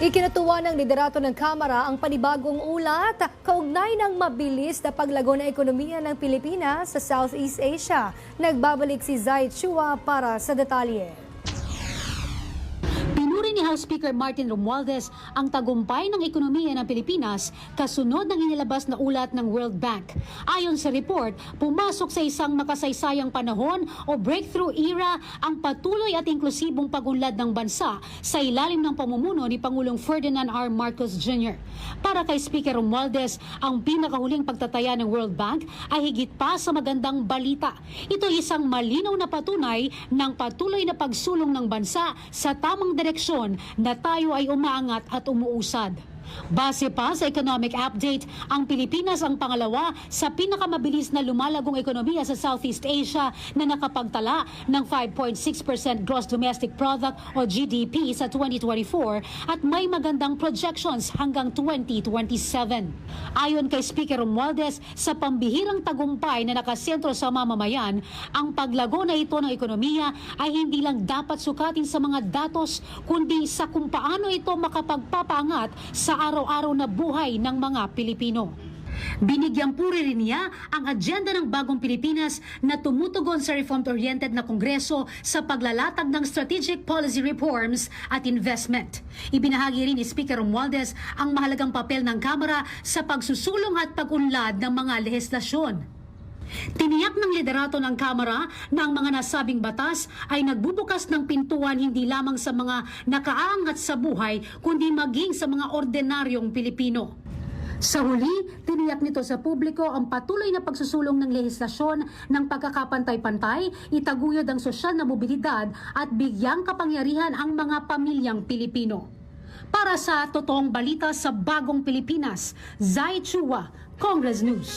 Ikinatuwa ng liderato ng Kamara ang panibagong ulat kaugnay ng mabilis na paglago ng ekonomiya ng Pilipinas sa Southeast Asia. Nagbabalik si Zai Chua para sa detalye. Pinuri ni House Speaker Martin Romualdez ang tagumpay ng ekonomiya ng Pilipinas kasunod ng inilabas na ulat ng World Bank. Ayon sa report, pumasok sa isang makasaysayang panahon o breakthrough era ang patuloy at inklusibong pagunlad ng bansa sa ilalim ng pamumuno ni Pangulong Ferdinand R. Marcos Jr. Para kay Speaker Romualdez, ang pinakahuling pagtataya ng World Bank ay higit pa sa magandang balita. Ito ay isang malinaw na patunay ng patuloy na pagsulong ng bansa sa tamang direksyon na tayo ay umaangat at umuusad. Base pa sa economic update, ang Pilipinas ang pangalawa sa pinakamabilis na lumalagong ekonomiya sa Southeast Asia na nakapagtala ng 5.6% gross domestic product o GDP sa 2024 at may magandang projections hanggang 2027. Ayon kay Speaker Romualdez, sa pambihirang tagumpay na nakasentro sa mamamayan, ang paglago na ito ng ekonomiya ay hindi lang dapat sukatin sa mga datos kundi sa kung paano ito makapagpapaangat sa araw-araw na buhay ng mga Pilipino. Binigyang puri rin niya ang agenda ng bagong Pilipinas na tumutugon sa reform-oriented na Kongreso sa paglalatag ng strategic policy reforms at investment. Ibinahagi rin ni Speaker Romualdez ang mahalagang papel ng Kamara sa pagsusulong at pag-unlad ng mga lehislasyon. Tiniyak ng liderato ng Kamara na ang mga nasabing batas ay nagbubukas ng pintuan hindi lamang sa mga nakaangat sa buhay kundi maging sa mga ordinaryong Pilipino. Sa huli, tiniyak nito sa publiko ang patuloy na pagsusulong ng lehislasyon ng pagkakapantay-pantay, itaguyod ang sosyal na mobilidad at bigyang kapangyarihan ang mga pamilyang Pilipino. Para sa totoong balita sa bagong Pilipinas, Zai Chua, Congress News.